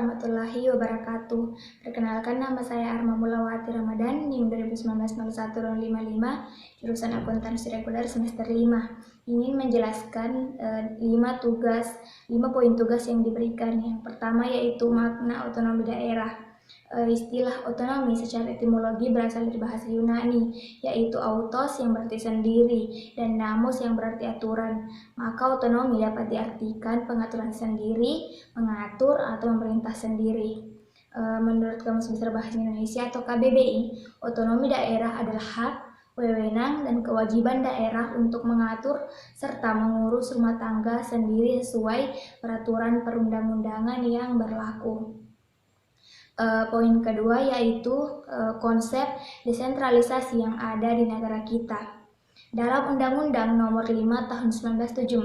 warahmatullahi wabarakatuh. Perkenalkan, nama saya Arma Mulawati Ramadan, NIM 2019-01-55, jurusan Akuntansi Reguler semester 5. Ingin menjelaskan 5 poin tugas yang diberikan. Yang pertama yaitu makna otonomi daerah. Istilah otonomi secara etimologi berasal dari bahasa Yunani, yaitu autos yang berarti sendiri dan namos yang berarti aturan. Maka otonomi dapat diartikan pengaturan sendiri, mengatur, atau memerintah sendiri. Menurut Kamus Besar Bahasa Indonesia atau KBBI, otonomi daerah adalah hak, wewenang, dan kewajiban daerah untuk mengatur serta mengurus rumah tangga sendiri sesuai peraturan perundang-undangan yang berlaku. Poin kedua yaitu konsep desentralisasi yang ada di negara kita. Dalam Undang-Undang Nomor 5 Tahun 1974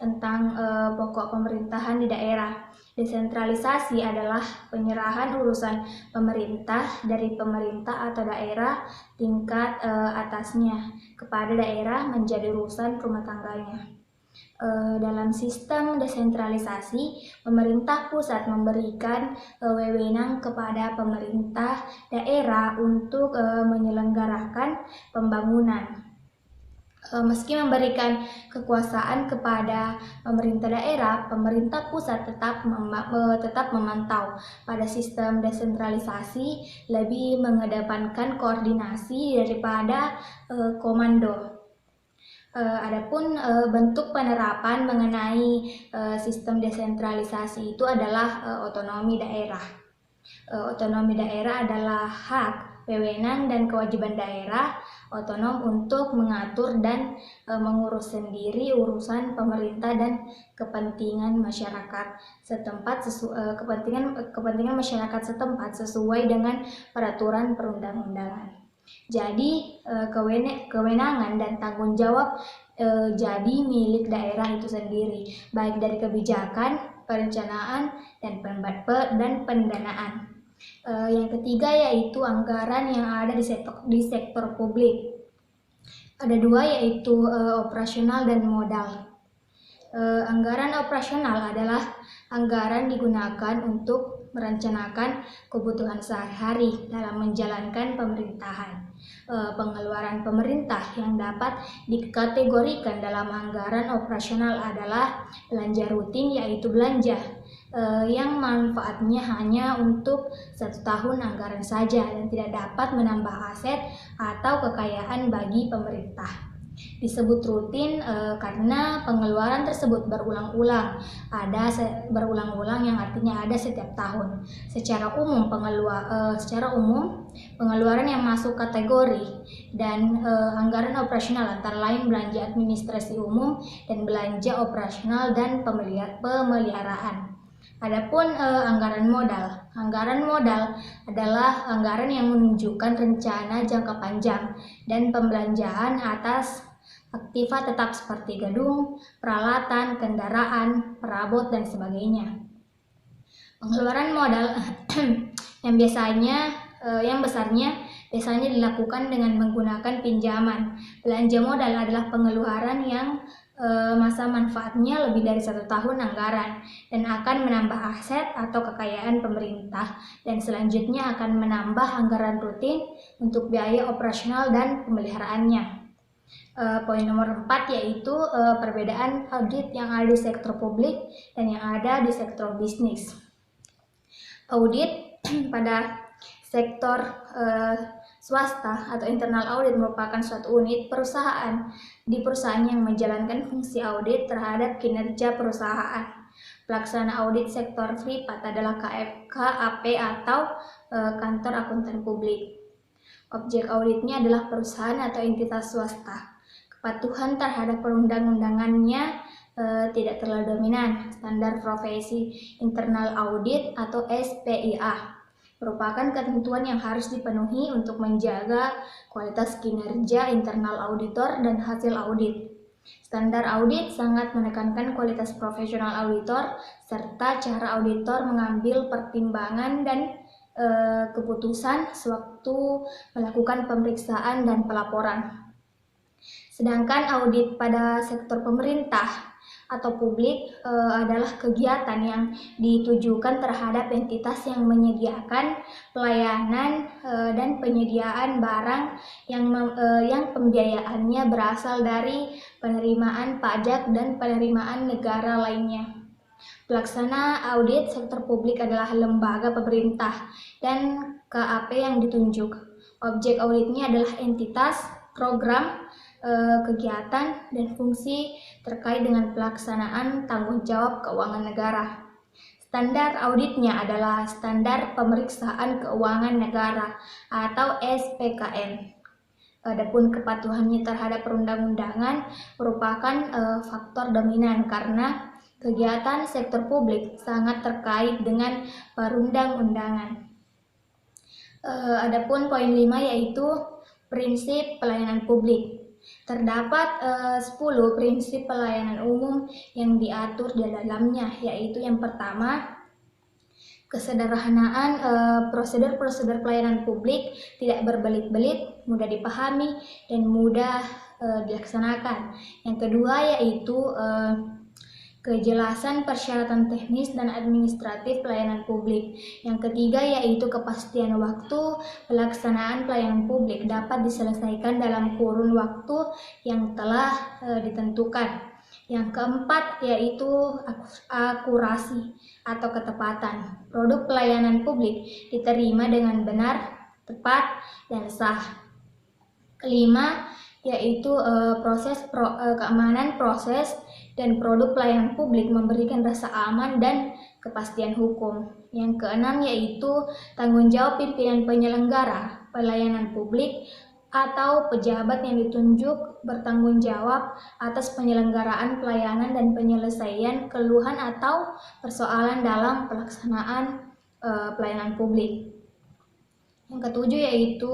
tentang pokok pemerintahan di daerah, desentralisasi adalah penyerahan urusan pemerintah dari pemerintah atau daerah tingkat atasnya kepada daerah menjadi urusan rumah tangganya. Dalam sistem desentralisasi, pemerintah pusat memberikan wewenang kepada pemerintah daerah untuk menyelenggarakan pembangunan. Meski memberikan kekuasaan kepada pemerintah daerah, pemerintah pusat tetap memantau. Pada sistem desentralisasi lebih mengedepankan koordinasi daripada komando. Adapun bentuk penerapan mengenai sistem desentralisasi itu adalah otonomi daerah. Otonomi daerah adalah hak, wewenang, dan kewajiban daerah otonom untuk mengatur dan mengurus sendiri urusan pemerintah dan kepentingan masyarakat setempat kepentingan masyarakat setempat sesuai dengan peraturan perundang-undangan. Jadi kewenangan dan tanggung jawab jadi milik daerah itu sendiri, baik dari kebijakan, perencanaan, dan pendanaan. Yang ketiga yaitu anggaran yang ada di sektor publik. Ada dua, yaitu operasional dan modal. Anggaran operasional adalah anggaran digunakan untuk merencanakan kebutuhan sehari-hari dalam menjalankan pemerintahan. Pengeluaran pemerintah yang dapat dikategorikan dalam anggaran operasional adalah belanja rutin, yaitu belanja yang manfaatnya hanya untuk 1 tahun anggaran saja dan tidak dapat menambah aset atau kekayaan bagi pemerintah. Disebut rutin karena pengeluaran tersebut berulang-ulang, yang artinya ada setiap tahun. Secara umum pengeluaran yang masuk kategori dan anggaran operasional antara lain belanja administrasi umum dan belanja operasional dan pemeliharaan. Adapun anggaran modal. Anggaran modal adalah anggaran yang menunjukkan rencana jangka panjang dan pembelanjaan atas aktiva tetap seperti gedung, peralatan, kendaraan, perabot, dan sebagainya. Pengeluaran modal yang besarnya biasanya dilakukan dengan menggunakan pinjaman. Belanja modal adalah pengeluaran yang masa manfaatnya lebih dari 1 tahun anggaran dan akan menambah aset atau kekayaan pemerintah, dan selanjutnya akan menambah anggaran rutin untuk biaya operasional dan pemeliharaannya. Poin nomor 4 yaitu perbedaan audit yang ada di sektor publik dan yang ada di sektor bisnis. Audit pada sektor swasta atau internal audit merupakan suatu unit perusahaan yang menjalankan fungsi audit terhadap kinerja perusahaan. Pelaksana audit sektor privat adalah KAP atau kantor akuntan publik. Objek auditnya adalah perusahaan atau entitas swasta. Kepatuhan terhadap perundang-undangannya tidak terlalu dominan. Standar profesi internal audit atau SPIA merupakan ketentuan yang harus dipenuhi untuk menjaga kualitas kinerja internal auditor dan hasil audit. Standar audit sangat menekankan kualitas profesional auditor serta cara auditor mengambil pertimbangan dan keputusan sewaktu melakukan pemeriksaan dan pelaporan. Sedangkan audit pada sektor pemerintah atau publik adalah kegiatan yang ditujukan terhadap entitas yang menyediakan pelayanan dan penyediaan barang yang pembiayaannya berasal dari penerimaan pajak dan penerimaan negara lainnya. Pelaksana audit sektor publik adalah lembaga pemerintah dan KAP yang ditunjuk. Objek auditnya adalah entitas, program, kegiatan, dan fungsi terkait dengan pelaksanaan tanggung jawab keuangan negara. Standar auditnya adalah Standar Pemeriksaan Keuangan Negara atau SPKN. Adapun kepatuhannya terhadap perundang-undangan merupakan faktor dominan karena kegiatan sektor publik sangat terkait dengan perundang-undangan. Adapun poin 5 yaitu prinsip pelayanan publik. Terdapat 10 prinsip pelayanan umum yang diatur di dalamnya, yaitu yang pertama, kesederhanaan prosedur-prosedur pelayanan publik tidak berbelit-belit, mudah dipahami, dan mudah dilaksanakan. Yang kedua yaitu kejelasan persyaratan teknis dan administratif pelayanan publik. Yang ketiga yaitu kepastian waktu pelaksanaan pelayanan publik dapat diselesaikan dalam kurun waktu yang telah ditentukan. Yang keempat yaitu akurasi atau ketepatan. Produk pelayanan publik diterima dengan benar, tepat, dan sah. Kelima yaitu keamanan proses dan produk pelayanan publik memberikan rasa aman dan kepastian hukum. Yang keenam yaitu tanggung jawab pimpinan penyelenggara pelayanan publik atau pejabat yang ditunjuk bertanggung jawab atas penyelenggaraan pelayanan dan penyelesaian keluhan atau persoalan dalam pelaksanaan pelayanan publik. Yang ketujuh yaitu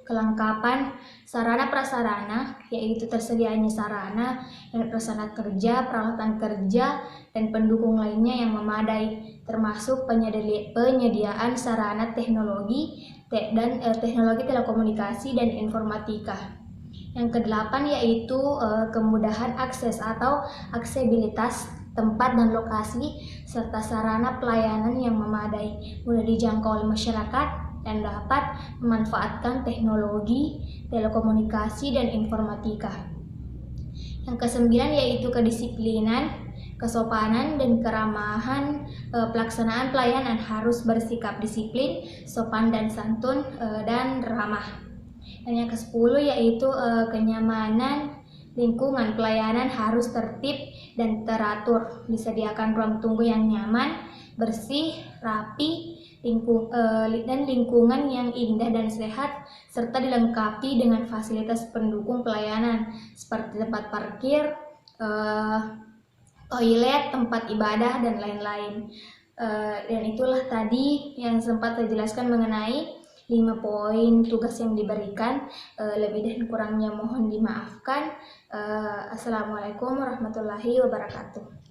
kelengkapan sarana prasarana, yaitu tersedianya sarana dan prasarana kerja, peralatan kerja, dan pendukung lainnya yang memadai, termasuk penyediaan sarana teknologi dan teknologi telekomunikasi dan informatika. Yang kedelapan yaitu kemudahan akses atau aksesibilitas tempat dan lokasi serta sarana pelayanan yang memadai, mudah dijangkau oleh masyarakat dan dapat memanfaatkan teknologi, telekomunikasi, dan informatika. Yang kesembilan yaitu kedisiplinan, kesopanan, dan keramahan pelaksanaan pelayanan harus bersikap disiplin, sopan dan santun, dan ramah. Dan yang ke-10 yaitu kenyamanan lingkungan pelayanan harus tertib dan teratur, disediakan ruang tunggu yang nyaman, bersih, rapi, dan lingkungan yang indah dan sehat, serta dilengkapi dengan fasilitas pendukung pelayanan seperti tempat parkir, toilet, tempat ibadah, dan lain-lain. Dan itulah tadi yang sempat saya jelaskan mengenai 5 poin tugas yang diberikan. Lebih dan kurangnya mohon dimaafkan. Assalamualaikum warahmatullahi wabarakatuh.